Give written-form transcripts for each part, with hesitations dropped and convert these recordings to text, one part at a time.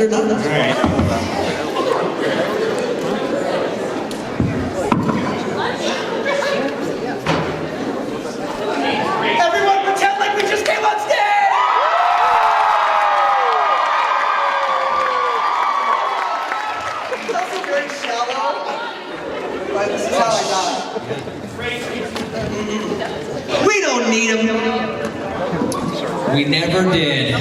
it or not. All right. Everyone pretend like we just came on stage! That's very shallow. Right, this is how I got it. We don't need them. We never did.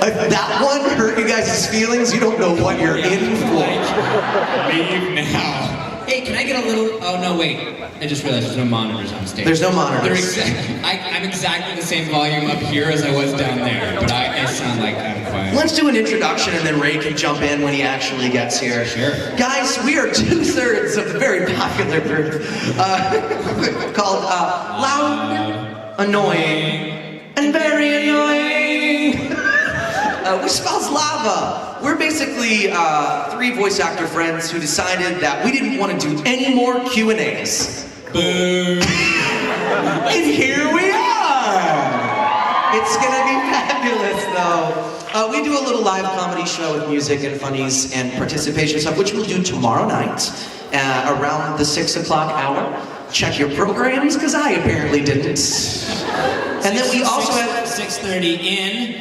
If that one hurt you guys' feelings, you don't know what you're in for. Leave now. Hey, can I get a little... Oh, no, wait. I just realized there's no monitors on stage. There's no monitors. I'm exactly the same volume up here as I was down there, but I sound like I'm quiet. Let's do an introduction and then Ray can jump in when he actually gets here. Sure. Guys, we are 2/3 of the very popular group called Loud, Annoying, and Very Annoying. Which spells lava. We're basically 3 voice actor friends who decided that we didn't want to do any more Q&As. Boo. And here we are! It's gonna be fabulous though. We do a little live comedy show with music and funnies and participation stuff, which we'll do tomorrow night around the 6 o'clock hour. Check your programs, because I apparently didn't. And then we also have 6:30 in.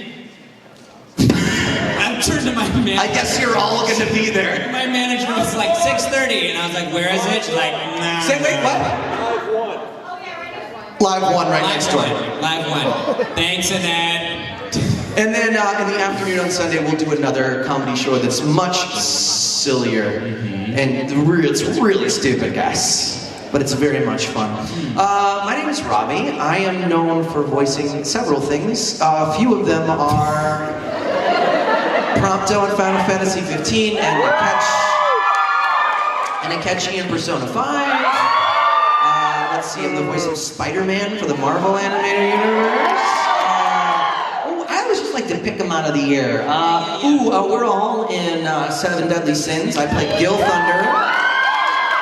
I turned to my manager. I guess you're all gonna be there. My manager was like 6:30, and I was like, "Where is it?" She's like, "Nah." Say, wait, what? Live one right next door. Live one. Thanks, Annette. And then in the afternoon on Sunday, we'll do another comedy show that's much sillier. And it's really stupid, guys. But it's very much fun. My name is Robbie. I am known for voicing several things. A few of them are Prompto in Final Fantasy 15 and Akechi in Persona 5. Let's see, I'm the voice of Spider-Man for the Marvel animated universe. I always just like to pick them out of the air. We're all in 7 Deadly Sins. I played Gil Thunder.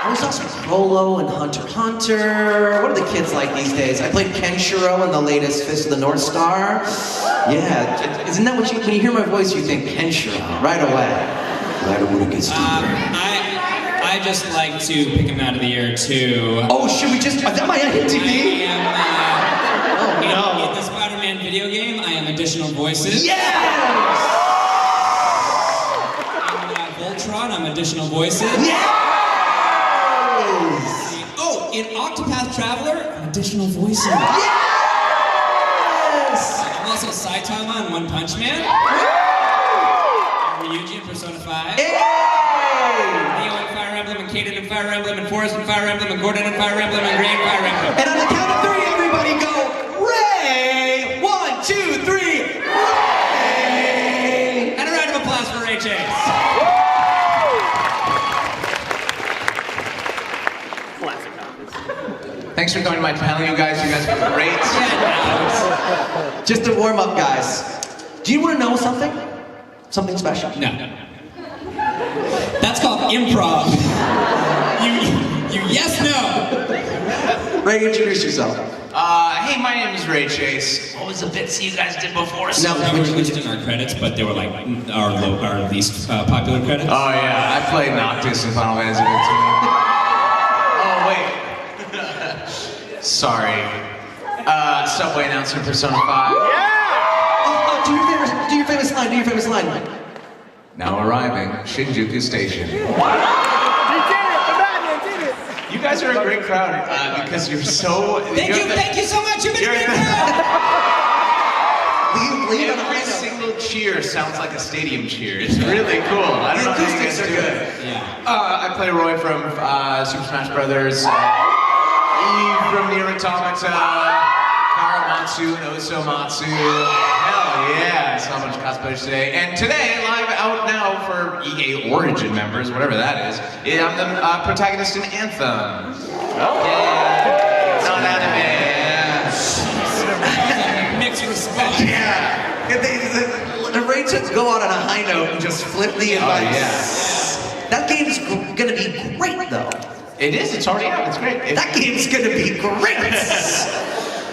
I was also Frollo and Hunter x Hunter. What are the kids like these days? I played Kenshiro in the latest Fist of the North Star. Yeah, isn't that what when you hear my voice, you think Kenshiro right away? Right when it gets deeper. I just like to pick them out of the air too. Oh, should we just? Is that my IMDb? In the Spider-Man video game, I am additional voices. Yes! In Voltron, I'm additional voices. Yes! Oh, in Octopath Traveler, I'm additional voices. Yes! I'm also Saitama in One Punch Man. I'm Ryuji in Persona 5. Hey! Neo in Fire Emblem, and Kaden in Fire Emblem, and Forrest in Fire Emblem, and Gordon in Fire Emblem, and Ray in Fire Emblem. And on the count of 3, everybody go, Ray! 1, 2, 3, Ray! And a round of applause for Ray Chase. Thanks for coming to my panel, you guys. You guys were great. Just to warm up, guys. Do you want to know something? Something special? No. That's called improv. You yes, no. Ray, introduce yourself. Hey, my name is Ray Chase. What was the bits you guys did before? No, We just did our credits, but they were like our least popular credits. Oh yeah, I played Noctis in Final Fantasy 15. Oh wait. Sorry. Subway announcer Persona 5. Oh, do your famous line. Now arriving, Shinjuku Station. You guys are a great crowd because you're so... Thank you so much. You've been a great crowd. Every single cheer sounds like a stadium cheer. It's really cool. I don't know how you guys do it. Yeah. I play Roy from Super Smash Brothers. Eve from Nier Automata. Karamatsu and Osomatsu. Hell yeah, I saw a bunch of cosplayers today. And today, live out now for EA Origin members, whatever that is, I'm the protagonist in Anthem. Oh. Yeah. Non-anime. Mixed response. Yeah. The Rachels go out on a high note and just flip the advice. Oh, yeah. That game's gonna be great, though. It is, it's already out, it's great. That game's gonna be great!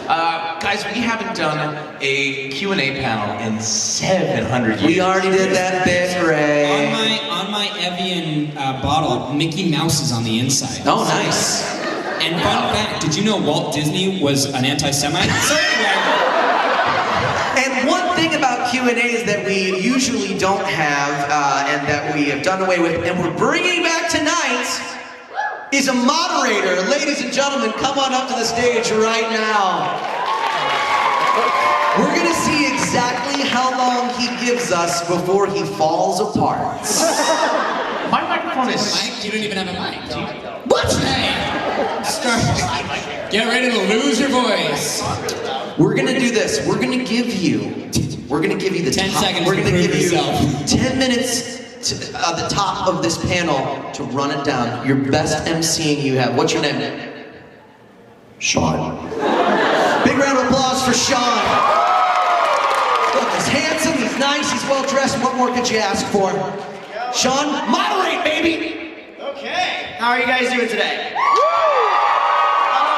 Guys, we haven't done a Q&A panel in 700 years. We already did that bit, Ray. On my Evian bottle, Mickey Mouse is on the inside. Oh, nice. And fun fact, did you know Walt Disney was an anti-Semite? So anyway. And one thing about Q&As that we usually don't have, and that we have done away with, and we're bringing back tonight, is a moderator. Ladies and gentlemen, come on up to the stage right now. We're gonna see exactly how long he gives us before he falls apart. My microphone is... Mike, you don't even have a mic. Do you? What? Hey, get ready to lose your voice. We're gonna do this. We're gonna give you the 10 top. seconds We're to gonna prove give you yourself. 10 minutes to the top of this panel to run it down. Your best emceeing you have. What's your name? Sean. Big round of applause for Sean. Look, he's handsome, he's nice, he's well dressed. What more could you ask for? Sean, moderate, baby. Okay. How are you guys doing today? Oh,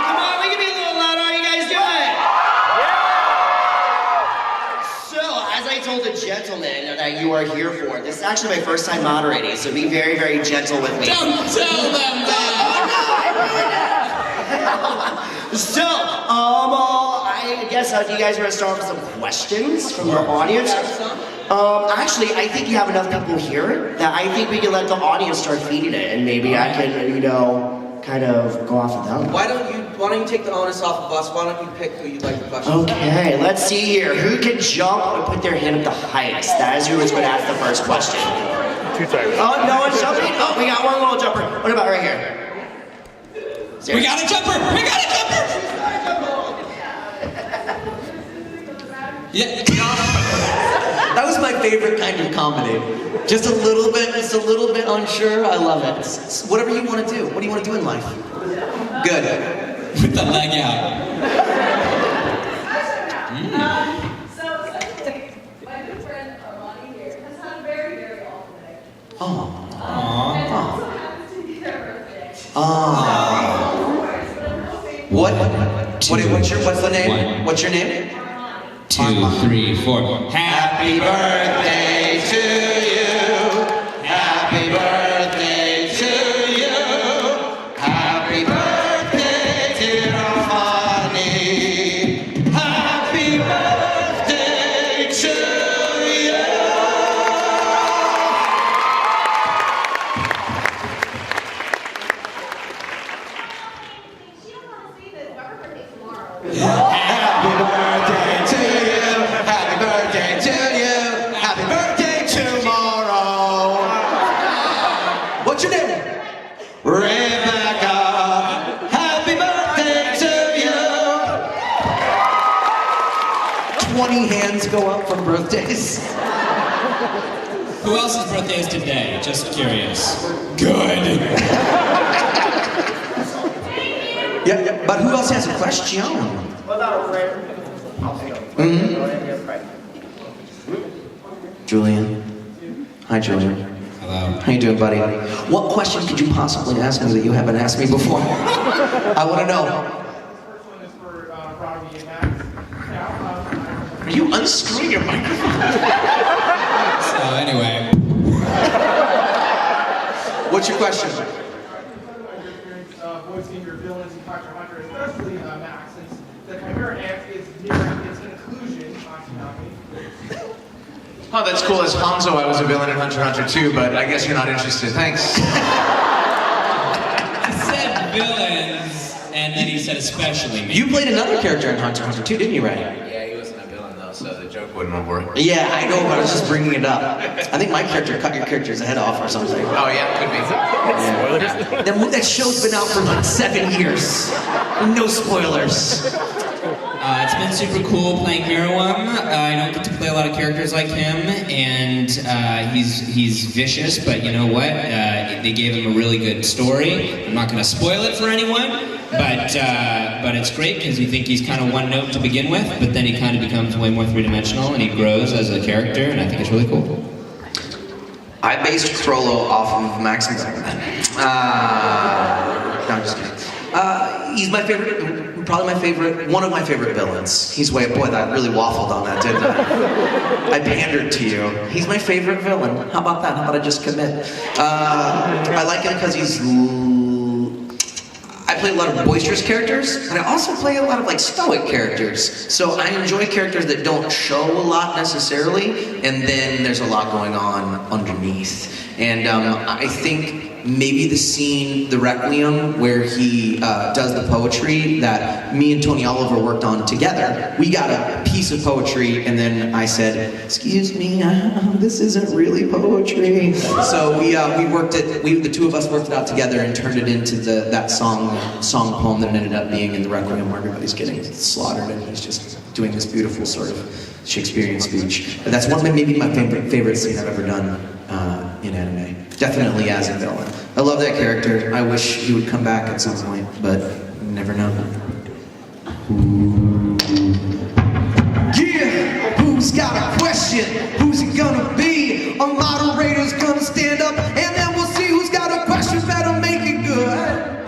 come on, we can be a little louder. How are you guys doing? So, as I told the gentleman that you are here for, this is actually my first time moderating, so be very, very gentle with me. Don't tell them that. So, I guess you guys are gonna start with some questions from the audience. Actually, I think you have enough people here that I think we can let the audience start feeding it, and maybe I can, kind of go off of them. Why don't you take the onus off of us? Why don't you pick who you'd like the question? Okay, let's see here. Who can jump and put their hand up the highest? That is who is going to ask the first question. 2 seconds. Oh, no one's jumping? Oh, we got one little jumper. What about right here? We got a jumper! We got a jumper! Yeah. That was my favorite kind of comedy. Just a little bit unsure. I love it. It's whatever you want to do. What do you want to do in life? Good. With the leg out. So essentially, my good friend Ronnie here has had a very, very awful day. Oh. And it also happens to be their birthday. Oh. What's the name? One. What's your name? 2, 3, 4. Happy birthday to you. Happy birthday to you. Happy birthday, dear Funny. Happy birthday to you. She don't want to see this, but her birthday's tomorrow. Happy birthday to you. Happy birthday to you. Happy birthday tomorrow. What's your name? Rebecca. Happy birthday to you. 20 hands go up for birthdays. Who else's birthday is today? Just curious. Good. Yeah, but who else has a question? What about a friend? Julian. Hi, Julian. Hello. How you doing, buddy? What question could you possibly ask me that you haven't asked me before? I want to know. First one is for Robbie and Max. Are you unscrewing your microphone? So anyway. What's your question? Your experience voicing your villains in Hunter x Hunter, especially Max, since the Chimera Ant is nearing its conclusion on Tsunami. Oh, that's cool. As Hanzo, I was a villain in Hunter x Hunter too, but I guess you're not interested. Thanks. He said villains, and then he said especially me. You played another character in Hunter x Hunter too, didn't you, Ray? Yeah, he wasn't a villain though, so the joke wouldn't have worked. Yeah, I know, but I was just bringing it up. I think my character cut your character's head off or something. Oh yeah, could be. That show's been out for like 7 years. No spoilers. It's been super cool playing Miriam. I don't get to play a lot of characters like him, and he's vicious, but you know what? They gave him a really good story. I'm not going to spoil it for anyone, but it's great because you think he's kind of one note to begin with, but then he kind of becomes way more three-dimensional, and he grows as a character, and I think it's really cool. I based Frollo off of Max and Mittelman. No, I'm just kidding. He's my favorite probably one of my favorite villains. He's boy, that really waffled on that, didn't I? I pandered to you. He's my favorite villain. How about that? How about I just commit? I like him because I play a lot of boisterous characters, and I also play a lot of like stoic characters. So I enjoy characters that don't show a lot necessarily, and then there's a lot going on underneath. And I think maybe the scene, the Requiem, where he does the poetry that me and Tony Oliver worked on together. We got a piece of poetry, and then I said, "Excuse me, this isn't really poetry." So we worked it. The two of us worked it out together and turned it into that song poem that it ended up being in the Requiem, where everybody's getting slaughtered, and he's just doing this beautiful sort of Shakespearean speech. But that's maybe my favorite scene I've ever done in anime. Definitely as a villain. I love that character. I wish he would come back at some point, but never know. Yeah, who's got a question? Who's it gonna be? A moderator's gonna stand up, and then we'll see who's got a question. Better make it good. I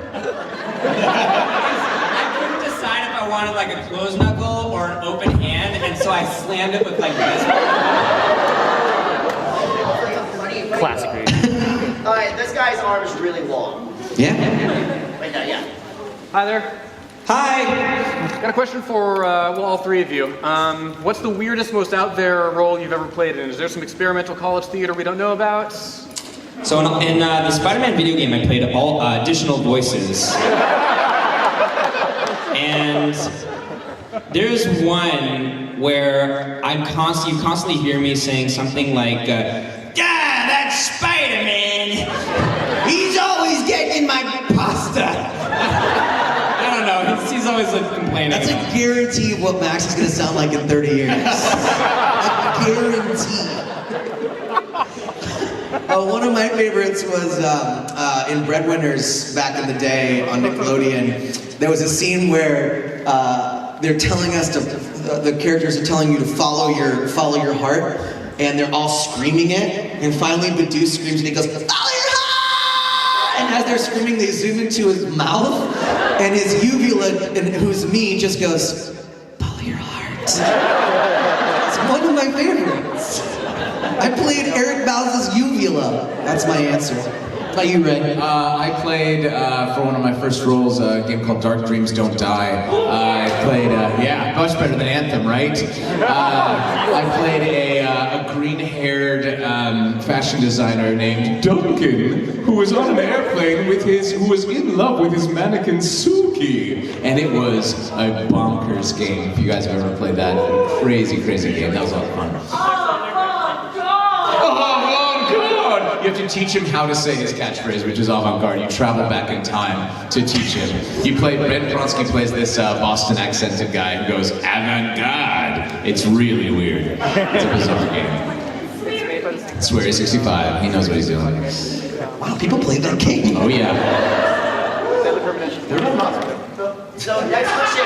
couldn't decide if I wanted like a closed knuckle or an open hand, and so I slammed it with like this. Classic. Alright, this guy's arm is really long. Yeah. Wait, no, yeah. Hi there. Hi. Got a question for all three of you. What's the weirdest, most out there role you've ever played in? Is there some experimental college theater we don't know about? So in the Spider-Man video game, I played all additional voices. And there's one where you constantly hear me saying something like, that's Spider-Man! He's always getting my pasta! I don't know, he's always like complaining. That's a guarantee of what Max is going to sound like in 30 years. A guarantee. One of my favorites was in Breadwinners back in the day on Nickelodeon. There was a scene where they're telling us the characters are telling you to follow your heart, and they're all screaming it, and finally Badu screams and he goes, "Follow your heart!" And as they're screaming, they zoom into his mouth, and his uvula, who's me, just goes, "Follow your heart." It's one of my favorites. I played Eric Bowles' uvula. That's my answer. How about you, Ray? I played, for one of my first roles, a game called Dark Dreams Don't Die. I played, much better than Anthem, right? I played a green-haired fashion designer named Duncan, who was on an airplane who was in love with his mannequin Suki. And it was a bonkers game. If you guys have ever played that, crazy, crazy game. That was a lot of fun. You have to teach him how to say his catchphrase, which is avant-garde. You travel back in time to teach him. Ben Bronski plays this Boston accented guy who goes, avant-garde. It's really weird. It's a bizarre game. Swear 65. He knows what he's doing. Wow, people played that game. Oh, yeah. So, next question.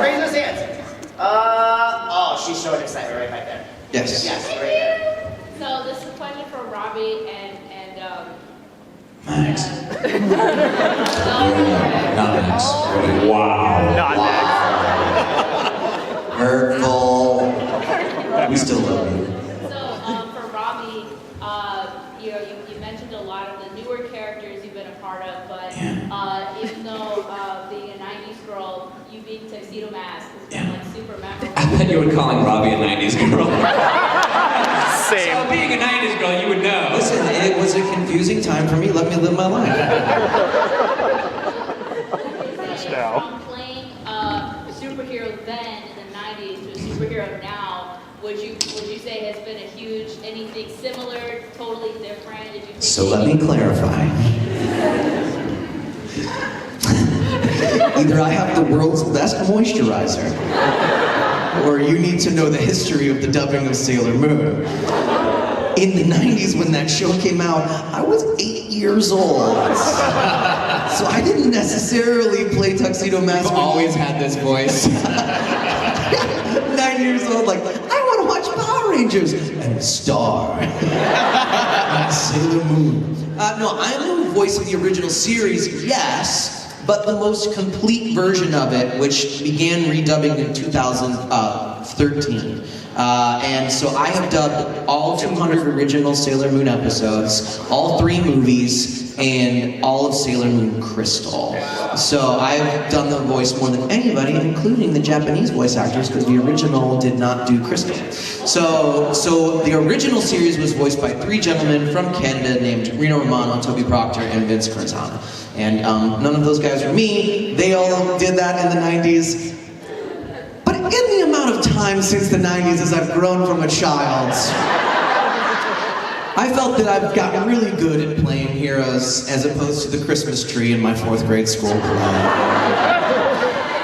Raise those hands. She's showing excitement right back there. Yes. Yes, right there. So this is a question for Robbie and Max. Not Max. Wow. Not Hurtful. We still love you. So for Robbie, you mentioned a lot of the newer characters you've been a part of, but even though being a 90s girl, you being Tuxedo Mask has been like super memorable. I thought you were calling Robbie a 90s girl. Same. So being a 90s girl, you would know. Listen, it was a confusing time for me. Let me live my life. From playing a superhero then in the 90s to a superhero now, would you say has been a huge, anything similar, totally different? Did you think So let me clarify. Either I have the world's best moisturizer, or you need to know the history of the dubbing of Sailor Moon. In the 90s when that show came out, I was 8 years old. So I didn't necessarily play Tuxedo Mask. I've always had this voice. 9 years old, like, I want to watch Power Rangers and Star and Sailor Moon. No, I'm the voice of the original series, yes, but the most complete version of it, which began redubbing in 2013. And so I have dubbed all 200 original Sailor Moon episodes, all 3 movies, and all of Sailor Moon Crystal. So I've done the voice more than anybody, including the Japanese voice actors, because the original did not do Crystal. So the original series was voiced by 3 gentlemen from Canada named Rino Romano, Toby Proctor, and Vince Corzana. And none of those guys were me. They all did that in the 90s. But in the amount of time since the 90s as I've grown from a child, I felt that I've gotten really good at playing heroes as opposed to the Christmas tree in my 4th grade school play.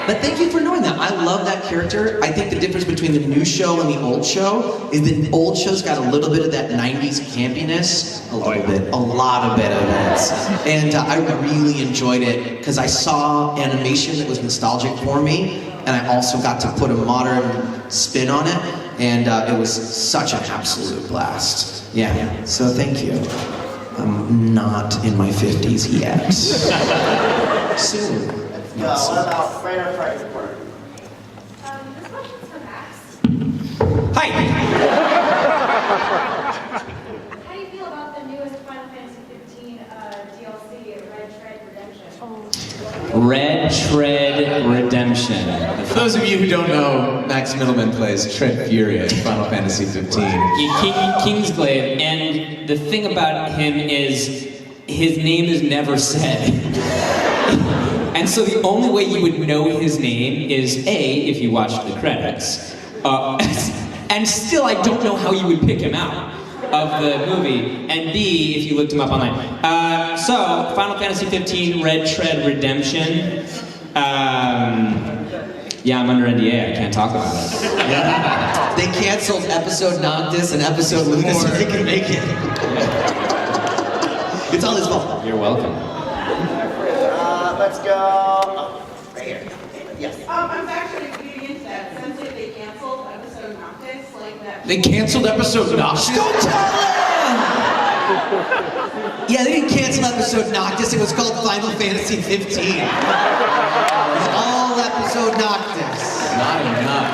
But thank you for knowing that. I love that character. I think the difference between the new show and the old show is that the old show's got a little bit of that 90s campiness. A lot of it. And I really enjoyed it because I saw animation that was nostalgic for me, and I also got to put a modern spin on it, and it was such an absolute blast. Yeah, so thank you. I'm not in my 50s yet. Soon. What about Brandon Price? This question's for Max. Hi! How do you feel about the newest Final Fantasy 15 DLC, Red Shred Redemption? Red Shred Redemption. For those of you who don't know, Max Mittelman plays Tread Fury in Final Fantasy 15. Kingsglaive, and the thing about him is his name is never said. And so the only way you would know his name is A, if you watched the credits, and still I don't know how you would pick him out of the movie, and B, if you looked him up online. So, Final Fantasy 15 Red Shred Redemption. Yeah, I'm under NDA, I can't talk about it. Yeah. They canceled episode Noctis and episode Luna so they can make it. It's all his fault. You're welcome. Let's go. Right here. Yes. I'm actually reading into that. Essentially, they canceled episode Noctis, like that. They canceled episode Noctis? Don't tell them! Yeah, they didn't cancel episode Noctis. It was called Final Fantasy 15. It was all episode Noctis. Not enough.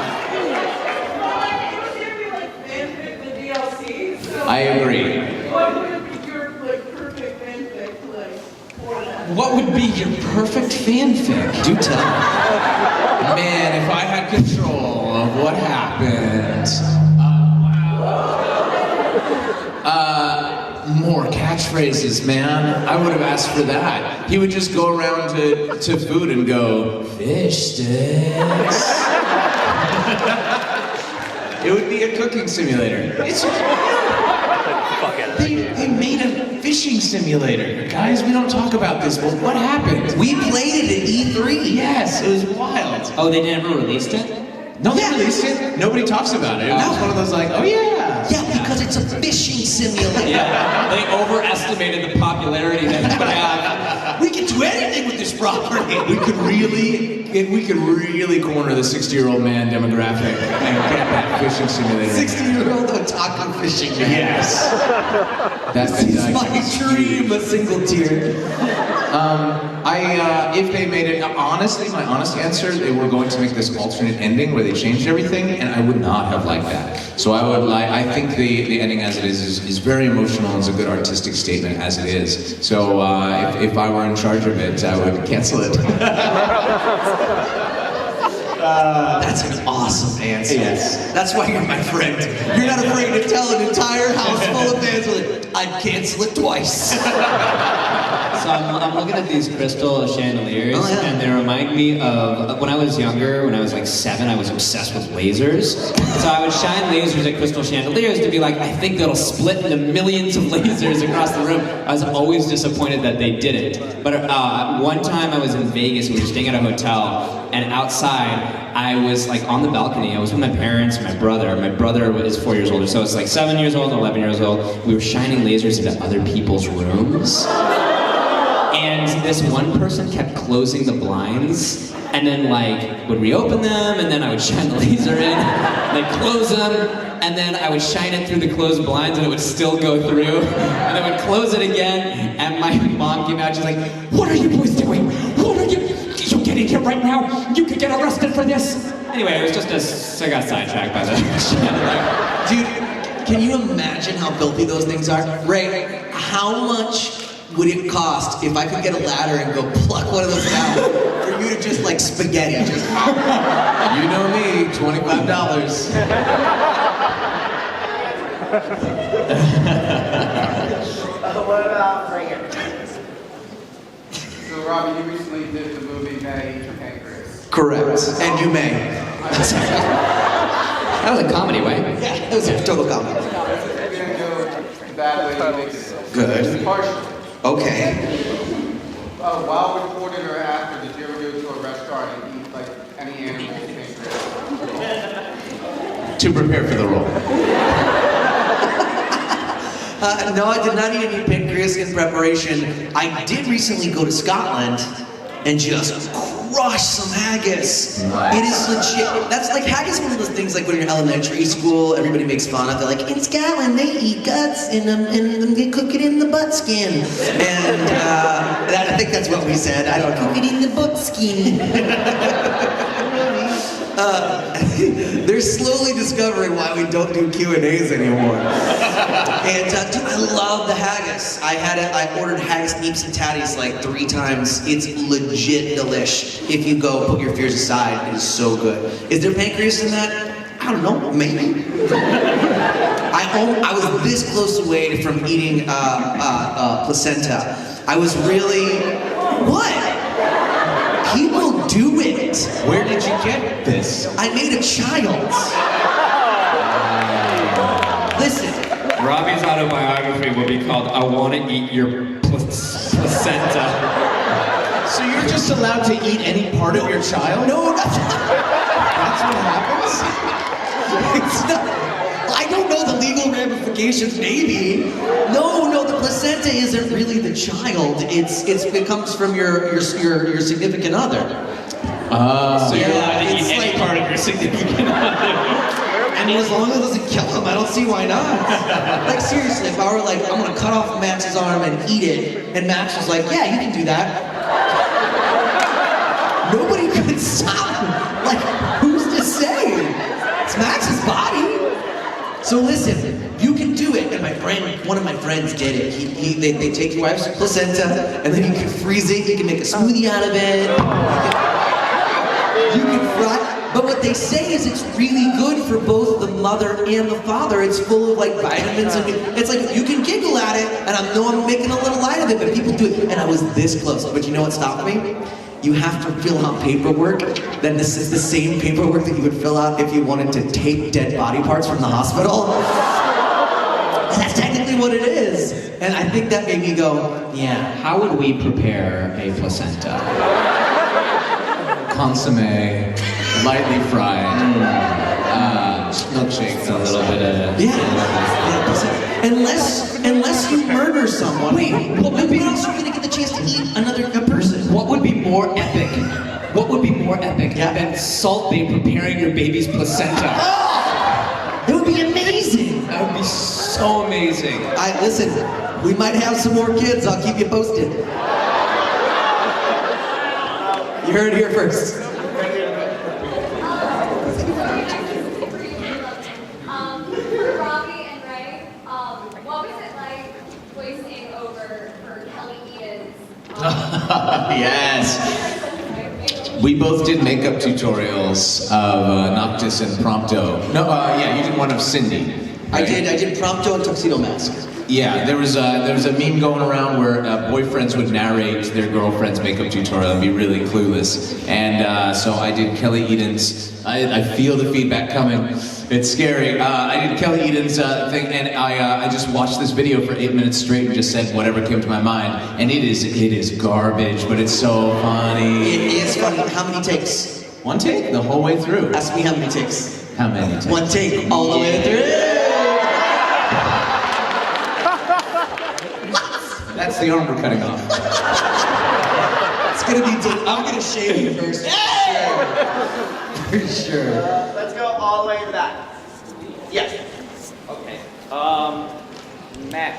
Well, it was gonna be like fanfic the DLC. So I agree. what would be your like perfect fanfic like for that? What would be your perfect fanfic? Do tell. Man, if I had control of what happened. More catchphrases, man. I would have asked for that. He would just go around to food and go, fish sticks. It would be a cooking simulator. They made a fishing simulator. Guys, we don't talk about this, but what happened? We played it at E3. Yes, it was wild. Oh, they never released it? No, they released it. Nobody talks about it. It was one of those like, oh yeah. Yeah, because it's a fishing simulator. Yeah, they overestimated the popularity that it would have. We can do anything with this property. We could really corner the 60-year-old man demographic and get that fishing simulator. 60-year-old otaku fishing man. Yes. That's This is my dream, a single tear. If they made it, honestly, my honest answer, they were going to make this alternate ending where they changed everything, and I would not have liked that. So I think the ending as it is very emotional and it's a good artistic statement as it is. So if I were in charge of it, I would cancel it. That's an awesome answer. Yes. That's why you're my friend. You're not afraid to tell an entire house full of fans, I'd cancel it twice. So I'm looking at these crystal chandeliers, Oh, yeah. and they remind me of when I was younger, when I was like 7, I was obsessed with lasers. So I would shine lasers at crystal chandeliers to be like, I think that'll split into millions of lasers across the room. I was always disappointed that they didn't. But one time I was in Vegas, we were staying at a hotel, and outside, I was like on the balcony. I was with my parents, my brother. My brother is 4 years older, so it's like 7 years old and 11 years old. We were shining lasers into other people's rooms. And this one person kept closing the blinds, and then like would reopen them, and then I would shine the laser in, they'd close them, and then I would shine it through the closed blinds, and it would still go through, and I would close it again, and my mom came out, she's like, "What are you boys doing? You get in here right now. You could get arrested for this. Anyway, it was just I got sidetracked by the Dude, can you imagine how filthy those things are? Ray, how much would it cost if I could get a ladder and go pluck one of those down for you to just like spaghetti? Just You know me, $25. What about right here? So, Robbie, you recently did the movie May I Eat Your Pancreas? correct. And you may. That was a comedy, way. Yeah, it was a total comedy. If you didn't go that way, you make it Good. partial. Okay. While recording or after, did you ever go to a restaurant and eat like any animal's pancreas? To prepare for the role. No, I did not eat any pancreas in preparation. I did recently go to Scotland and just crush some haggis. Nice. It is legit. That's like haggis. One of those things like when you're in elementary school, everybody makes fun of. They're like, in Scotland they eat guts and they cook it in the butt skin. And I think that's what we said. I don't cook it in the butt skin. They're slowly discovering why we don't do Q&As anymore. And dude, I love the haggis. I ordered haggis, neeps, and tatties like 3 times. It's legit delish. If you go, put your fears aside, it is so good. Is there pancreas in that? I don't know, maybe. I was this close away from eating placenta. I was really, what? People do it. Where did you get this? I made a child. Listen. Robbie's autobiography will be called "I Want to Eat Your Placenta." So you're just allowed to eat any part of your child? No, that's what happens? it's not. I don't know the legal ramifications. Maybe. No, the placenta isn't really the child. It comes from your significant other. So you're allowed to eat any part of your significant other. I mean, as long as it doesn't kill him, I don't see why not. Like seriously, if I were like, I'm gonna cut off Max's arm and eat it, and Max was like, yeah, you can do that. Nobody could stop him. Like, who's to say? It's Max's body. So listen, you can do it. And one of my friends did it. They take your wife's placenta, and then you can freeze it. You can make a smoothie out of it. You can fry. But what they say is it's really good for both the mother and the father. It's full of like vitamins and it's like you can giggle at it, and I know I'm making a little light of it, but people do it. And I was this close. But you know what stopped me? You have to fill out paperwork. Then this is the same paperwork that you would fill out if you wanted to take dead body parts from the hospital. And that's technically what it is. And I think that made me go, yeah. How would we prepare a placenta? Consomme, lightly fried, milkshakes, A little bit of... Yeah. Unless you murder someone. Wait, what else are you gonna get the chance to eat another person? What would be more epic? What would be more epic than Salt Bae preparing your baby's placenta? It would be amazing. That would be so amazing. Listen, we might have some more kids. I'll keep you posted. You heard it here first. For Robbie and Ray, what was it like voicing over for Kelly Eden's? Yes. We both did makeup tutorials of Noctis and Prompto. No, you did one of Cindy. Right? I did Prompto and Tuxedo Mask. Yeah, there was a meme going around where boyfriends would narrate their girlfriend's makeup tutorial and be really clueless. And so I did Kelly Eden's. I feel the feedback coming. It's scary. I did Kelly Eden's thing, and I just watched this video for 8 minutes straight and just said whatever came to my mind. And it is garbage, but it's so funny. It is funny. How many takes? One take, the whole way through. Ask me how many takes. How many takes? One take, all the way through. That's the arm we're cutting off. It's gonna be. I'm gonna shave you first. For sure. Let's go all the way to the back. Yes. Okay. Matt,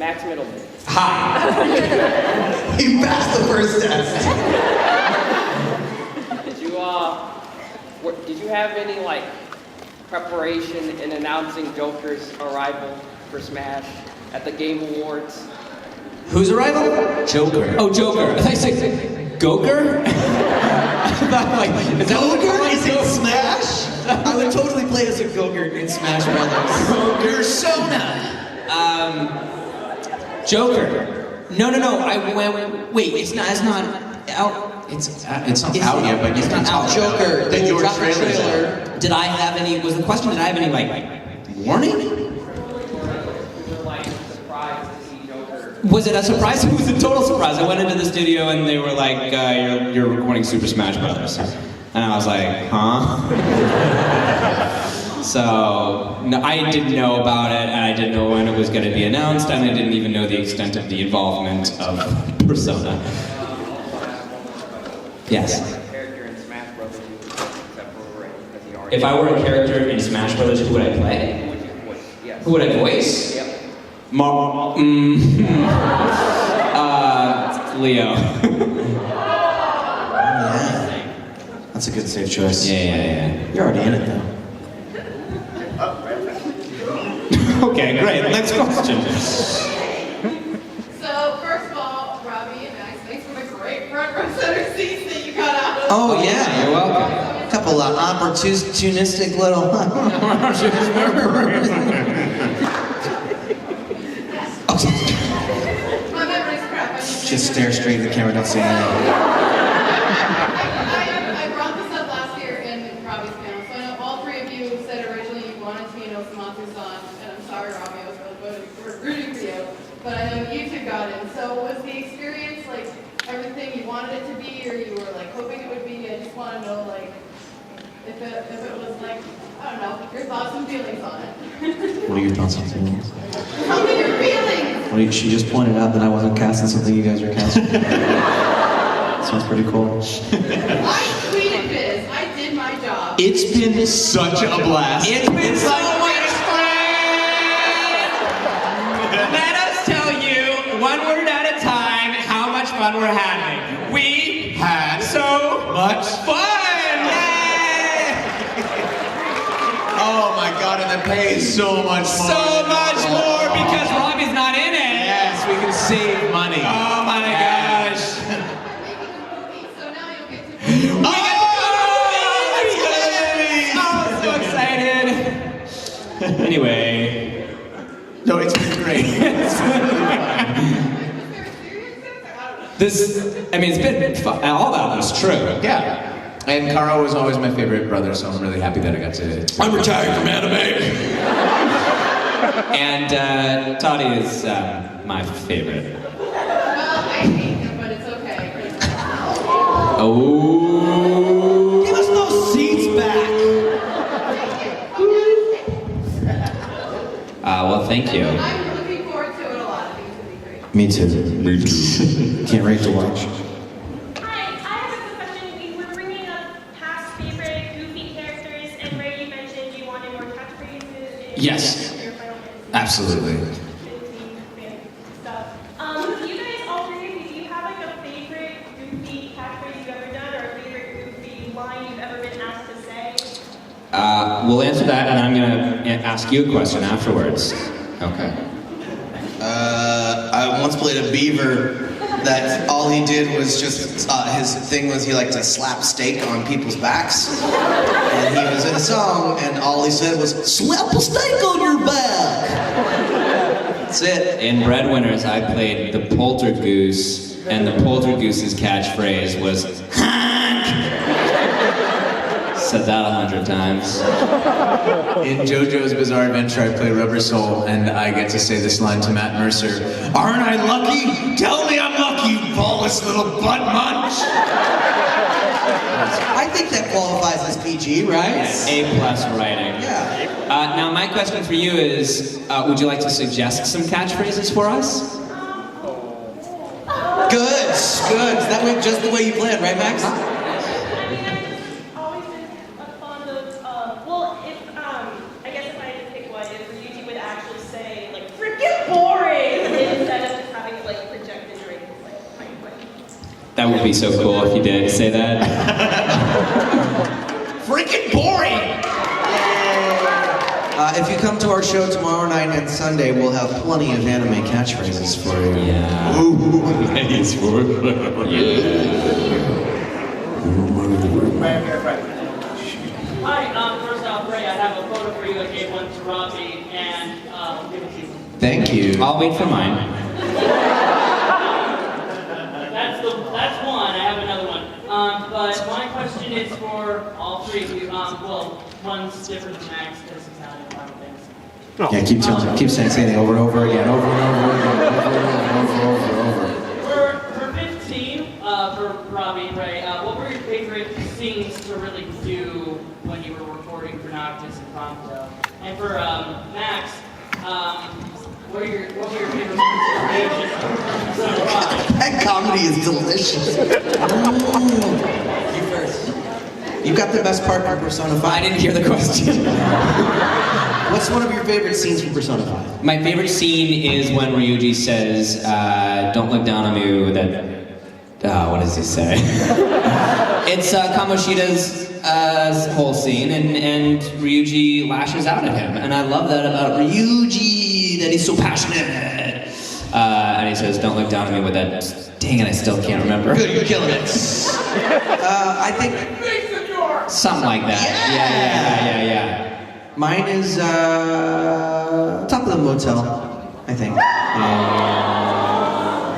Max Mittelman. Hi. He passed the first test. Did you have any like preparation in announcing Joker's arrival for Smash at the Game Awards? Whose arrival? Joker. Oh, Joker. I thought you said Goker? Gogurt is in Smash? I would totally play as a Gogurt in Smash Brothers. Persona. Joker. No. Wait, it's not out. It's not out yet, but it's not out. Joker. Then your dropped the trailer's trailer. Did I have any? Was the question? Did I have any like warning? Was it a surprise? It was a total surprise. I went into the studio and they were like, "You're recording Super Smash Brothers," and I was like, "Huh?" So no, I didn't know about it, and I didn't know when it was going to be announced, and I didn't even know the extent of the involvement of Persona. Yes. If I were a character in Smash Brothers, who would I play? Who would I voice? Yep. Leo. Yeah. That's a good safe choice. Yeah. You're already in it though. Okay, great. Next question. So, first of all, Robbie and Max, thanks for the great front row center seats that you got out of. Oh yeah, You're welcome. a couple of opportunistic little. My memory's crap. Just stare straight at the camera. Don't say anything. I brought this up last year in Robbie's panel, so I know all three of you said originally you wanted to be an Osamatsu-san, and I'm sorry, Robbie, I was really rooting for you, but I know you two got in. So was the experience like everything you wanted it to be, or you were like hoping it would be? I just want to know like if it was like, I don't know, your thoughts and feelings on it. What are your thoughts on feelings? Tell me your feelings. She just pointed out that I wasn't casting something you guys are casting. Sounds pretty cool. I tweeted this. I did my job. It's been such a blast. It's been so much fun! Let us tell you, one word at a time, how much fun we're having. We Had so much fun! Oh my god, and the pay is so much more. So much more because Robbie's not in it! Yes, we can save money. Oh my gosh! So now you'll get to Oh, so excited! Anyway. No, it's been great. It's been fun. All that was true. Yeah. And Karo was always my favorite brother, so I'm really happy that I got to. I'm retired from anime. And Toddy is my favorite. Well, I hate him, but it's okay. Oh. Give us those seats back. Well, thank you. I'm looking forward to it a lot. I think it's going to be great. Me too. Can't wait to watch. Hi, I have a quick question. We were bringing up past favorite goofy characters, and Ray, you mentioned you wanted more catchphrases in Yes. your Final Fantasy Absolutely. 15 stuff. You guys, all three of you, do you have like a favorite goofy catchphrase you've ever done, or a favorite goofy line you've ever been asked to say? We'll answer that, and I'm gonna ask you a question afterwards. Okay. I once played a beaver that all he did was just, his thing was he liked to slap steak on people's backs. And he was in a song, and all he said was, slap a steak on your back! That's it. In Breadwinners, I played the Poltergoose, and the Poltergoose's catchphrase was "Honk!" Said that 100 times. In JoJo's Bizarre Adventure, I play Rubber Soul, and I get to say this line to Matt Mercer. Aren't I lucky? Tell me I'm lucky, you ballless little butt munch! I think that qualifies as PG, right? A+ writing. Yeah. Now, my question for you is, would you like to suggest some catchphrases for us? Good. Is that just the way you planned, right, Max? I guess if I had to pick one, if you would actually say, like, freaking boring in That would be so cool if you did say that. Freaking boring! If you come to our show tomorrow night and Sunday, we'll have plenty of anime catchphrases for you. Yeah. Ooh, It's for Hi, first off, Ray, I have a photo for you. I gave one to Robbie, and I'll give it to you. Thank you. I'll wait for mine. That's one. I have another one. But my question is for all three of you. Well, one's different from Max because he's not in one of things. Yeah, keep saying it over and over again, over and over. For 15, for Robbie and Ray, what were your favorite scenes to really do when you were recording for Noctis and Prompto? And for Max, what were your favorite moments of That comedy is delicious. You first. You got the best part from Persona 5. I didn't hear the question. What's one of your favorite scenes from Persona 5? My favorite scene is when Ryuji says, "Don't look down on me with that." What does he say? It's Kamoshida's whole scene, and Ryuji lashes out at him, and I love that about Ryuji, that he's so passionate. And he says, "Don't look down on me with that." Dang it, I still can't remember. Good, you're killing it. I think something like that. Yeah. Mine is top of the motel, I think.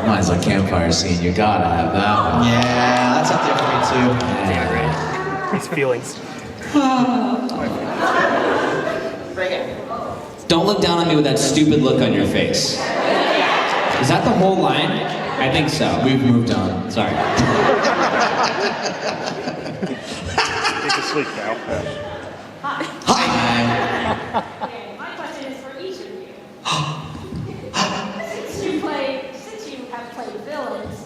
Mine's a campfire scene. You gotta have that one. Yeah, that's up there for me too. Yeah, great. His feelings. Don't look down on me with that stupid look on your face. Is that the whole line? I think so. We've moved on. Sorry. Take a sleep now. Hi. Okay, my question is for each of you. Since you have played villains,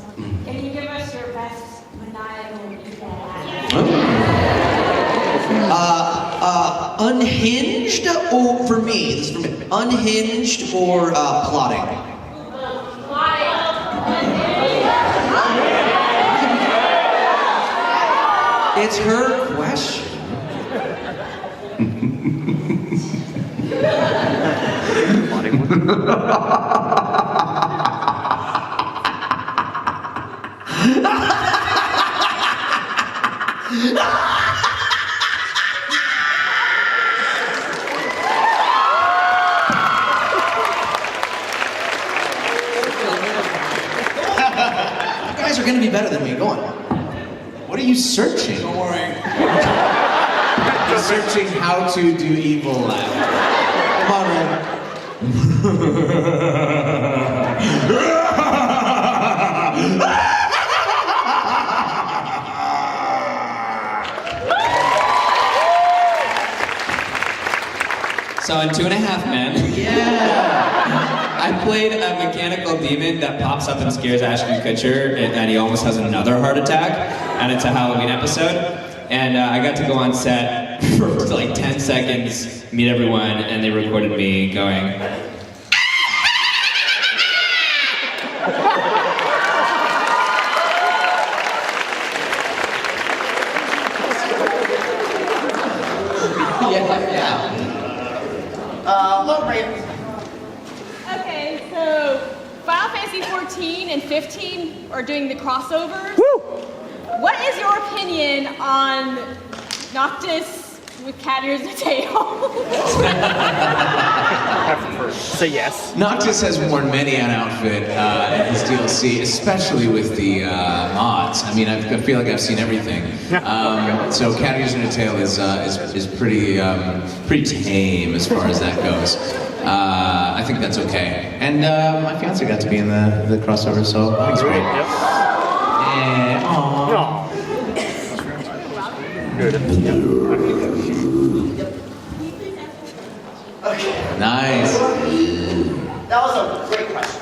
can you give us your best maniacal evil Unhinged or for me? This is for me. Unhinged or plotting? It's her question. You guys are gonna be better than me. Go on. What are you searching? Don't worry. You're searching how to do evil laugh. Come on, man. So in 2.5 Men, I played a mechanical demon that pops up and scares Ashton Kutcher, and he almost has another heart attack, and it's a Halloween episode. And I got to go on set for like 10 seconds, meet everyone, and they recorded me going, Okay, so Final Fantasy 14 and 15 are doing the crossovers. What is your opinion on Noctis with cat ears and a tail? Say yes. Noctis has worn many an outfit in his DLC, especially with the mods. I mean, I feel like I've seen everything. So cat ears and a tail is pretty tame as far as that goes. I think that's okay. And my fiance got to be in the crossover, so I think it's great. Nice. That was a great question.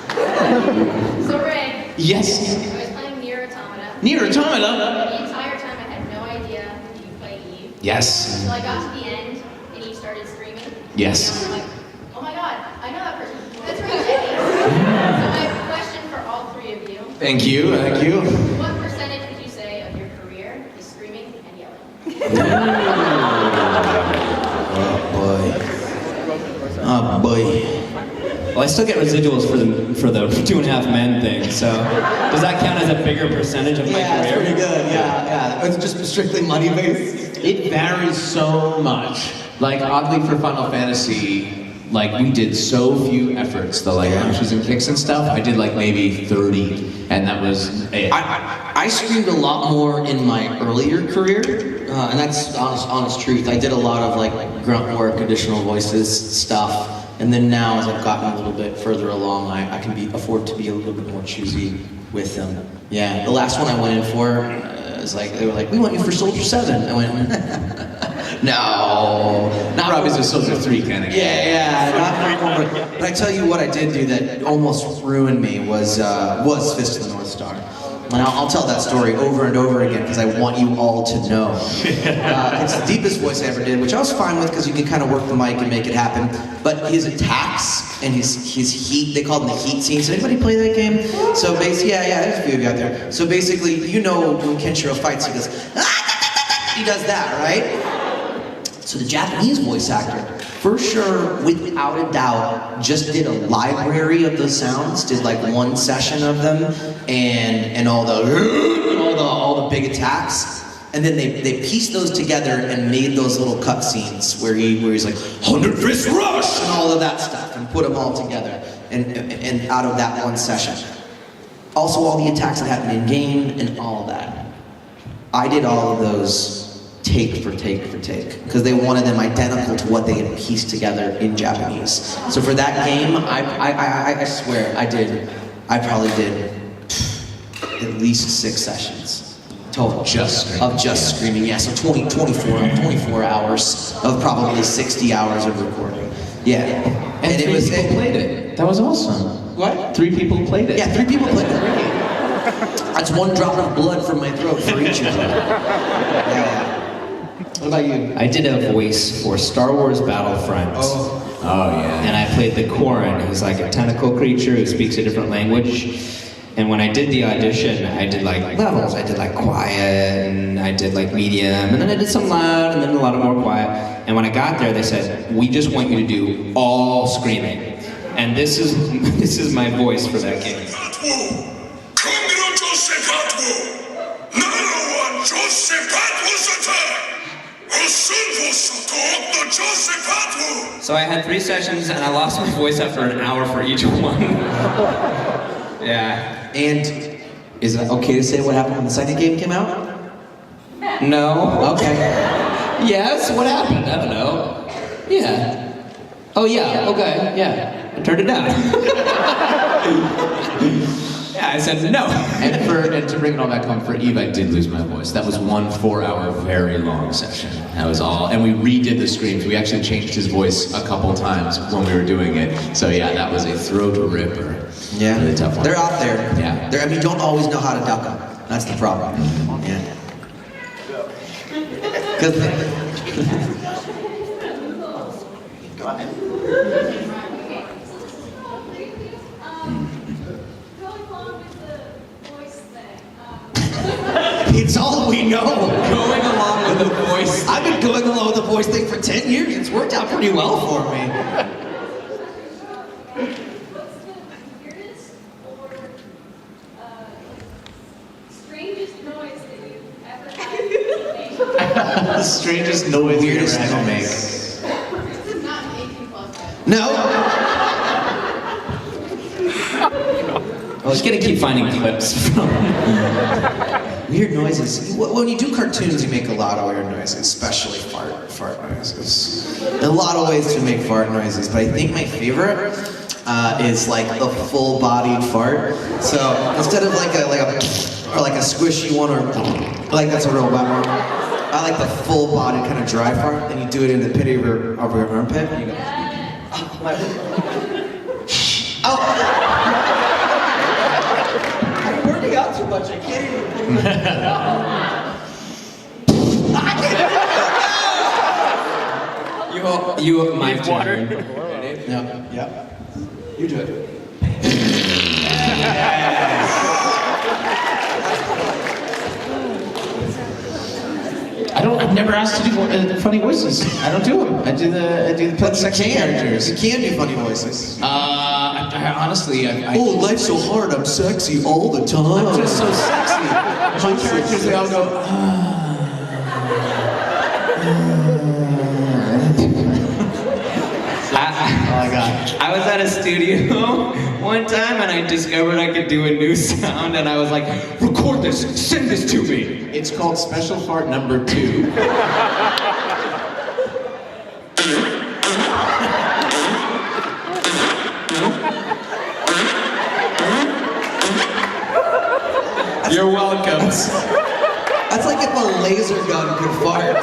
So Ray, Yes. I was playing Nier Automata. Nier Automata? The entire time I had no idea you played Eve. Yes. So I got to the end and he started screaming. Yes. And I was like, oh my god, I know that person. That's Ray Jennings. So I have a question for all three of you. Thank you. What percentage Well, I still get residuals for the 2.5 Men thing. So does that count as a bigger percentage of my Yeah, it's career? pretty good. Yeah. It's just strictly money based. It varies so much. Like, oddly for Final Fantasy, like, we did so few efforts. The like punches and kicks and stuff. I did like maybe 30, and that was it. I screamed a lot more in my earlier career, and that's honest truth. I did a lot of like grunt work, additional voices stuff, and then now as I've gotten a little bit further along, I can afford to be a little bit more choosy with them. Yeah, the last one I went in for was like they were like, "We want you for Soldier 7." I went, "No, not Robbie's a Soldier 3 kind of guy. Yeah, but I tell you what I did do that almost ruined me was Fist of the North Star. And I'll tell that story over and over again because I want you all to know. It's the deepest voice I ever did, which I was fine with because you can kind of work the mic and make it happen. But his attacks and his heat, they call them the heat scenes. Did anybody play that game? So basically, yeah, there's a few of you out there. So basically, you know when Kenshiro fights, he goes, he does that, right? So the Japanese voice actor, for sure, without a doubt, just did a library of the sounds, did like one session of them, and all the big attacks, and then they pieced those together and made those little cut scenes where he's like 100 Fist Rush and all of that stuff, and put them all together, and out of that one session. Also, all the attacks that happened in game and all of that. I did all of those. Take for take, because they wanted them identical to what they had pieced together in Japanese. So for that game, I swear, I probably did at least 6 sessions total. Just screaming, yeah, so 24 hours of probably 60 hours of recording. Yeah. And 3 people played it. That was awesome. What? 3 people played it. Yeah, 3 people played it. That's one drop of blood from my throat for each of them. Yeah. What about you? I did a voice for Star Wars Battlefront. Oh yeah. And I played the Corrin, who's like a tentacle creature who speaks a different language. And when I did the audition, I did like levels. I did like quiet, and I did like medium, and then I did some loud, and then a lot of more quiet. And when I got there, they said, "We just want you to do all screaming." And this is my voice for that game. So I had 3 sessions and I lost my voice after an hour for each one. Yeah. And is it okay to say what happened when the second game came out? No. Okay. Yes, what happened? I don't know. Yeah. Oh yeah, okay, yeah. I turned it down. Yeah, I said no. And to bring it all back home, for Eve, I did lose my voice. That was one 4-hour, very long session. That was all. And we redid the screams. We actually changed his voice a couple times when we were doing it. So yeah, that was a throat ripper. Yeah. Really tough one. They're out there. Yeah. You don't always know how to duck them. That's the problem. Yeah. Because. Go ahead. It's all we know. Going along with the voice. I've been going along with the voice thing for 10 years. It's worked out pretty well for me. What's the weirdest or strangest noise that you've ever had? The strangest noise you ever had to make. This is not an 18+ yet. No. I was gonna keep finding clips from weird noises. When you do cartoons, you make a lot of weird noises, especially fart noises. A lot of ways to make fart noises, but I think my favorite is like the full-bodied fart. So instead of like a squishy one or like that's a real bad one. I like the full-bodied kind of dry fart, and you do it in the pit of your armpit. And you go. Oh. Out too much, I can't even put it You my turn. Yeah. You do it. I've never asked to do funny voices. I don't do them. I do the sexy characters. You can do funny voices. Honestly, Oh, life's so hard. I'm sexy all the time. I'm just so sexy. My characters, they all go, Oh my god. I was at a studio one time and I discovered I could do a new sound and I was like, record this, send this to me. It's called Special Fart Number 2. You're welcome. That's like if a laser gun could fart.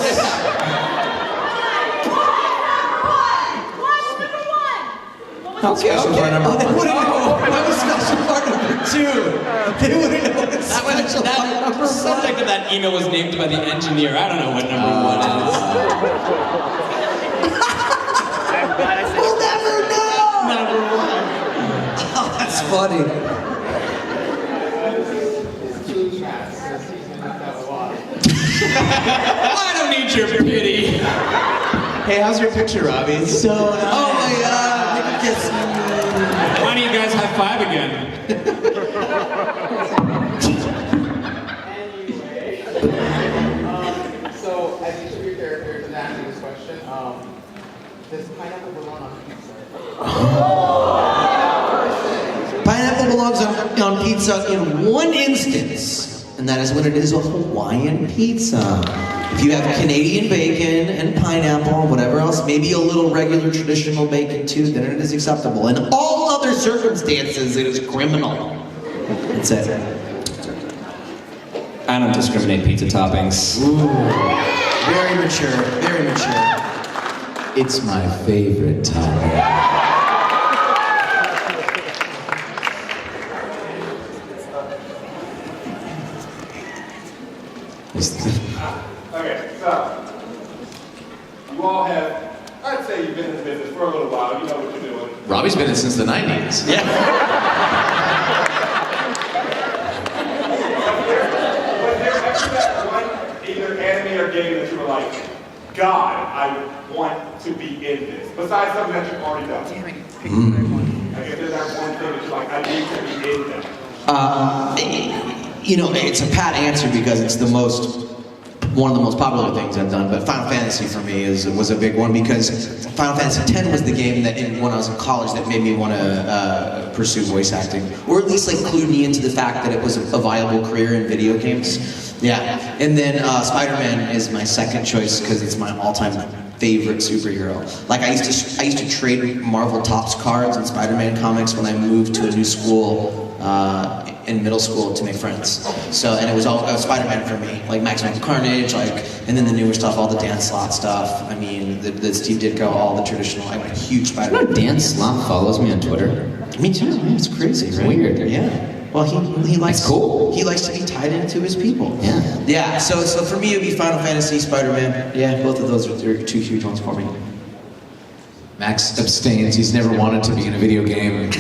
Okay, Special fart number 1. They wouldn't know. That was special fart number 2. They wouldn't know it's special fart number 1. Subject of that email was named by the engineer. I don't know what number 1 is. We'll never know. Number 1. Oh, that's funny. I don't need your pity. Hey, how's your picture, Robbie? It's so nice. Oh my god. Make a kiss. Why don't you guys high five again? So, as each of your characters is asking this question, does pineapple belong on pizza? Pineapple belongs on pizza in one instance, and that is when it is a Hawaiian pizza. If you have Canadian bacon and pineapple, whatever else, maybe a little regular traditional bacon too, then it is acceptable. In all other circumstances, it is criminal. That's it. I don't discriminate pizza toppings. Ooh. Very mature, very mature. It's my favorite topic. Okay, so you all have, I'd say you've been in the business for a little while. You know what you're doing. Robbie's been in since the 90s. Yeah. Was there ever that one, either anime or game that you were like, God, I want to be in this, besides something that you've already done? I guess there's that one thing that you're like, I need to be in that. You know, it's a pat answer because it's one of the most popular things I've done, but Final Fantasy for me was a big one because Final Fantasy X was the game that when I was in college that made me want to pursue voice acting, or at least like clued me into the fact that it was a viable career in video games. Yeah, and then Spider-Man is my second choice because it's my all-time favorite superhero. Like I used to trade Marvel Topps cards and Spider-Man comics when I moved to a new school in middle school to make friends. So, and it was all Spider-Man for me, like Maximum Carnage, and then the newer stuff, all the Dan Slott stuff. I mean, the Steve Ditko, all the traditional. I'm a huge Spider-Man. Dan Slott follows me on Twitter. Me too. Man, it's crazy. It's right? weird. Yeah. Well, he likes. It's cool. He likes to be tied into his people. Yeah. Yeah. So for me, it'd be Final Fantasy, Spider-Man. Yeah, both of those are two huge ones for me. Max abstains. He's never wanted to be in a video game.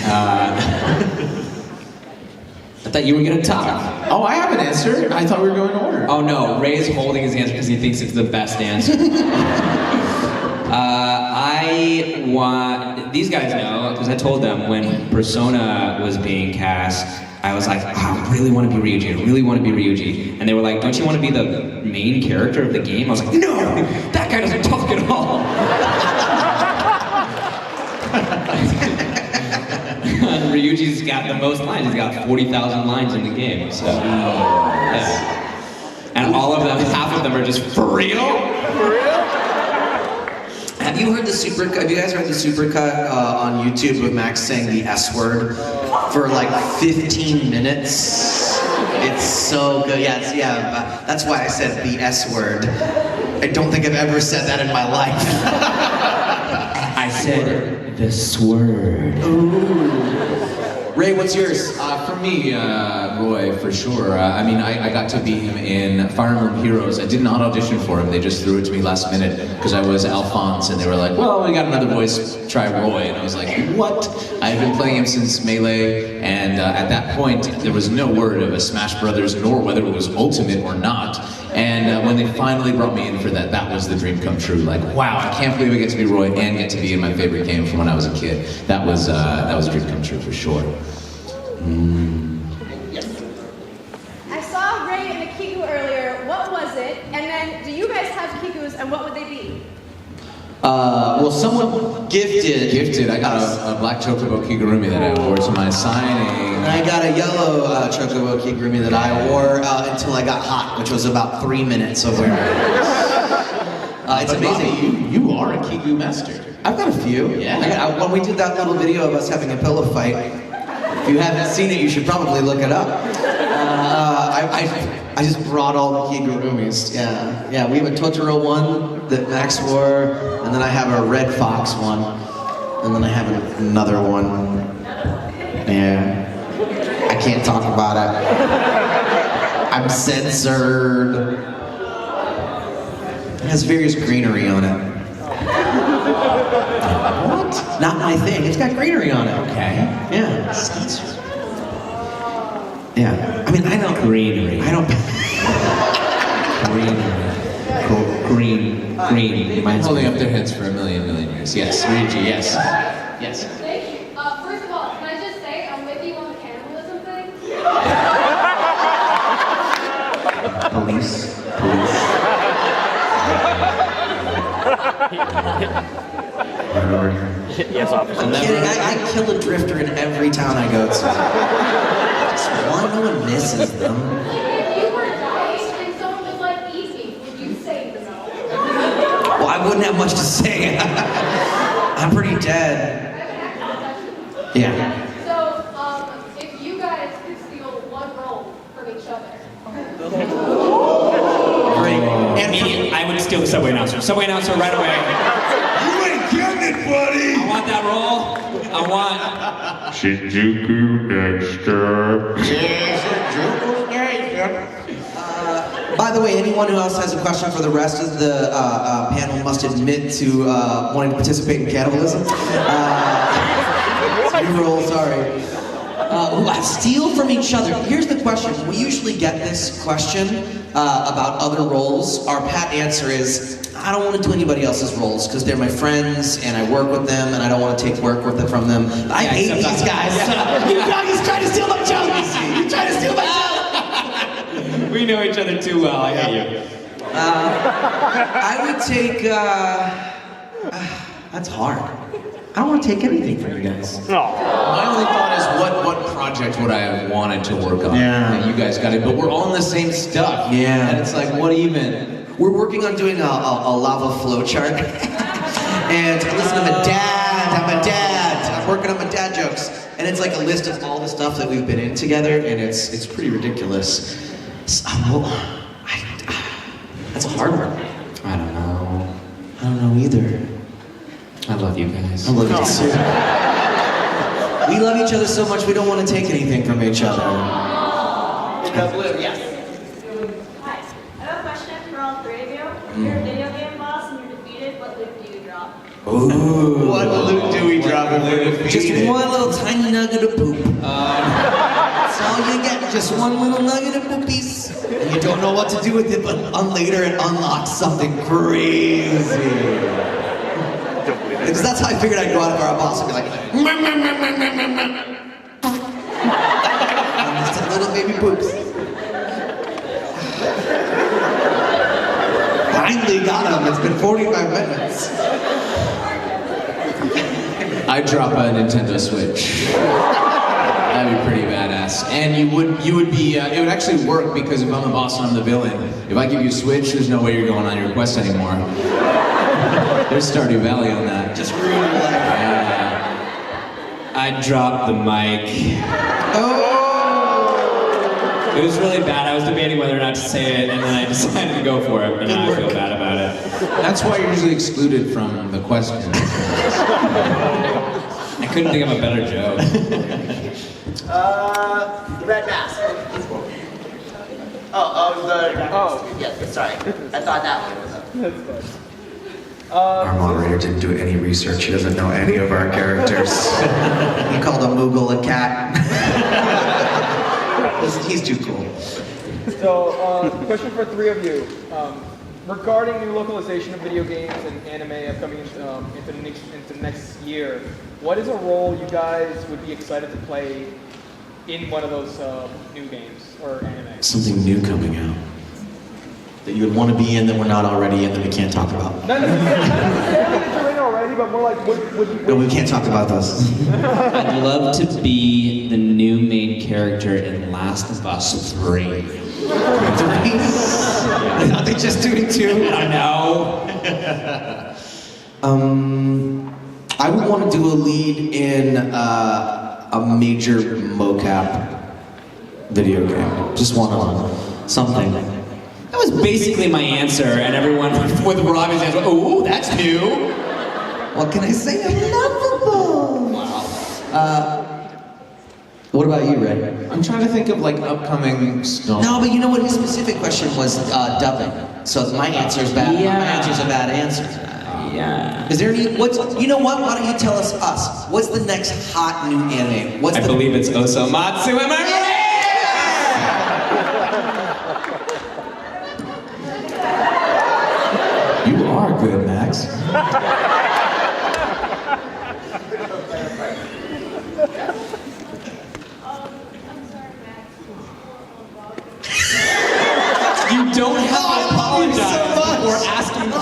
I thought you were gonna talk. Oh, I have an answer. I thought we were going in order. Oh no, Ray's holding his answer because he thinks it's the best answer. I want, these guys know, because I told them when Persona was being cast, I was like, oh, I really want to be Ryuji, I really want to be Ryuji. And they were like, don't you want to be the main character of the game? I was like, no, that guy doesn't talk at all. Ryuji's got the most lines. He's got 40,000 lines in the game. So, yeah. And all of them, half of them are just for real. For real? Have you heard the supercut? Have you guys heard the supercut on YouTube of Max saying the S word for like 15 minutes? It's so good. Yeah, that's why I said the S word. I don't think I've ever said that in my life. I said the sword. Ooh. Ray, what's yours? For me, Roy, for sure. I mean, I got to be him in Fire Emblem Heroes. I did not audition for him. They just threw it to me last minute because I was Alphonse, and they were like, well, we got another voice, try Roy. And I was like, what? I've been playing him since Melee, and at that point, there was no word of a Smash Brothers, nor whether it was Ultimate or not. And when they finally brought me in for that, that was the dream come true. Like, wow, I can't believe I get to be Roy and get to be in my favorite game from when I was a kid. That was a dream come true for sure. I saw Ray and a Kiku earlier. What was it? And then, do you guys have Kikus, and what would they be? Well, someone gifted. I got a black chocobo kigurumi that I wore to my signing. And I got a yellow chocobo kigurumi that I wore until I got hot, which was about 3 minutes of wearing it. It's amazing. Robbie, you are a kigu master. I've got a few. Yeah. When we did that little video of us having a pillow fight, if you haven't seen it, you should probably look it up. I just brought all the kigurumis. Yeah. We have a Totoro one that Max wore, and then I have a Red Fox one, and then I have another one. Yeah. I can't talk about it. I'm censored. It has various greenery on it. What? Not my thing. It's got greenery on it. Okay. Yeah. Yeah. I mean, I don't. Greenery. I don't. Green. Mine's holding up their heads for a million years. Yes, Ryuji, yes. Yes. Thank you. First of all, can I just say I'm with you on the cannibalism thing? Police. Yes, officer. I'm kidding. I kill a drifter in every town I go to. Just one, no one misses them. If you were dying and someone was like, eat me, would you say no? Well, I wouldn't have much to say. I'm pretty dead. Yeah. So, if you guys could steal one role from each other. Great. And Me, I would steal the subway announcer. Subway announcer right away. You ain't getting it, buddy! I want that role. I want. Shinjuku Dexter. By the way, anyone who else has a question for the rest of the panel must admit to wanting to participate in cannibalism. New rule, sorry. Steal from each other. Here's the question. We usually get this question about other roles. Our pat answer is, I don't want to do anybody else's roles because they're my friends and I work with them and I don't want to take work with it from them. I hate these guys. You doggies trying to steal my joke. You trying to steal my joke. We know each other too well. I hate you. I would take. That's hard. I don't want to take anything from you guys. My only thought is, what project would I have wanted to work on? Yeah. You guys got it, but we're all in the same stuff. Yeah. And it's like, what even? We're working on doing a lava flow chart. And listen, I'm a dad. I'm working on my dad jokes. And it's like a list of all the stuff that we've been in together, and it's pretty ridiculous. So, that's a hard one. I don't know. I don't know either. I love you guys. I love you too. We love each other so much we don't want to take anything from each other. Yes. Hi. I have a question for all three of you. You're a video game boss and you're defeated. What loot do you drop? Ooh. What loot do we drop if we're Just defeated? one little tiny nugget of poop. That's all you get. Just one little nugget of poopies. And you don't know what to do with it, but later it unlocks something crazy. Because that's how I figured I'd go out of our boss and be like, and just a little baby poops. Finally got him. It's been 45 minutes. I'd drop a Nintendo Switch. That'd be pretty badass. And you would be, it would actually work because if I'm the boss and I'm the villain, if I give you a Switch, there's no way you're going on your quest anymore. There's Stardew Valley on that. Just ruin your life. I dropped the mic. Oh! It was really bad. I was debating whether or not to say it, and then I decided to go for it, and now I feel bad about it. That's why you're usually excluded from the question. I couldn't think of a better joke. The red mask. Yeah, sorry. I thought that one was up. Our moderator didn't do any research. He doesn't know any of our characters. He called a Moogle a cat. He's too cool. So, question for three of you. Regarding new localization of video games and anime upcoming into next year, what is a role you guys would be excited to play in one of those new games or anime? Something new coming out that you would want to be in that we're not already in that we can't talk about. Not necessarily that you're in already, but more like No, we can't talk about those. I'd love to be the new main character in Last of Us 3. Are they just doing 2? I know. I would want to do a lead in a major mocap video game. Just one-on something. That was basically my answer, and everyone with Robbie's answer, oh, that's new. What can I say? I'm lovable. Wow. What about you, Ray? I'm trying to think of like upcoming stuff. No, but you know what? His specific question was dubbing. So my answer is bad. Yeah. My answer's a bad answer. Yeah. Is there any? You know what? Why don't you tell us? What's the next hot new anime? I believe it's Osomatsu. Am I right? You are good, Max. You don't have to apologize for asking them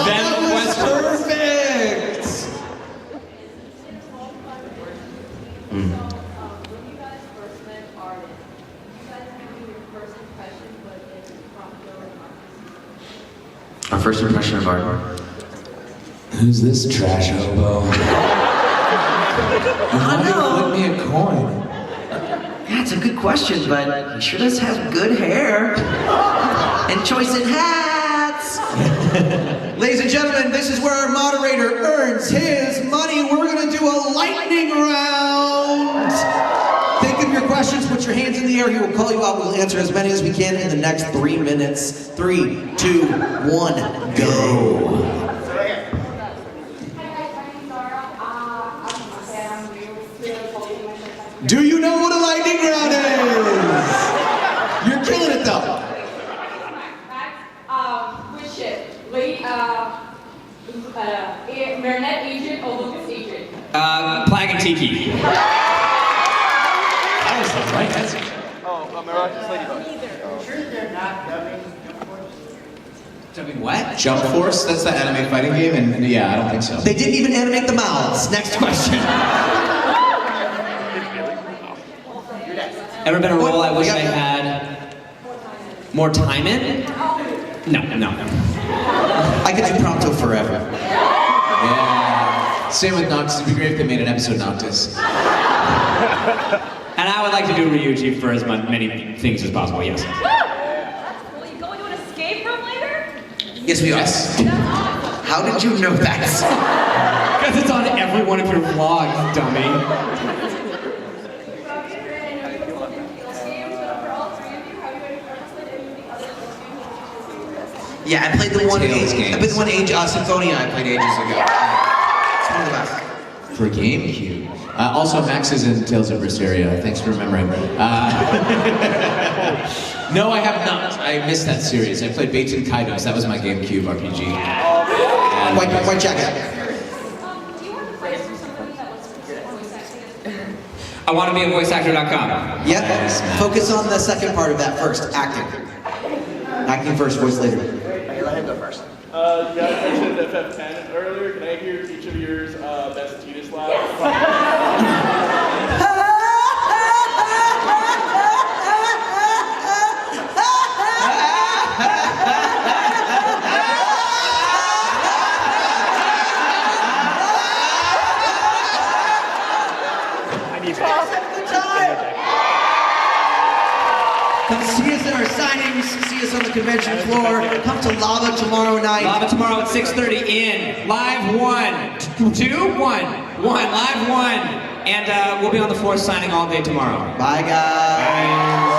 questions. Perfect. When you guys first met Arden, you guys give me your first impression, but it's from your Our first impression of art. Who's this trash hobo? I know. Flip me a coin. Yeah, it's a good question, but he sure does have good hair. And choice in hats. Ladies and gentlemen, this is where our moderator earns his money. We're gonna do a lightning round. Think of your questions, put your hands in the air. He will call you out. We'll answer as many as we can in the next 3 minutes. 3, 2, 1, go. Do you know what a lightning round is? You're killing it though. Which ship? Marinette agent or Lucas agent? Plague and Tiki. That was the right answer. Miraculous Ladybug. Sure they're not dubbing. Dubbing what? Jump Force, that's the anime fighting game, and yeah, I don't think so. They didn't even animate the mouths. Next question. Ever been a role I wish I had more time in? No. I could do Prompto forever. Yeah. Same with Noctis. It'd be great if they made an episode Noctis. And I would like to do Ryuji for as many things as possible, yes. Will you go into an escape room later? Yes, we are. How did you know that? Because it's on every one of your vlogs, dummy. Yeah, I played the one Tales age. I played the one age Symphonia I played ages ago. It's one of the best. For GameCube. Also, Max is in Tales of Berseria. Thanks for remembering. No, I have not. I missed that series. I played Baten Kaidos. That was my GameCube RPG. And White jacket. I want to be a voiceactor.com. Yep. Focus on the second part of that first. Acting. Acting first, voice later. Okay, let him go first. You guys mentioned FF10 earlier. Can I hear each of yours best Tidus laugh? Come see us at our signings, see us on the convention floor, come to Lava tomorrow night. Lava tomorrow at 6:30 in. Live 1, 2, 1. Live 1. And we'll be on the floor signing all day tomorrow. Bye, guys. Bye.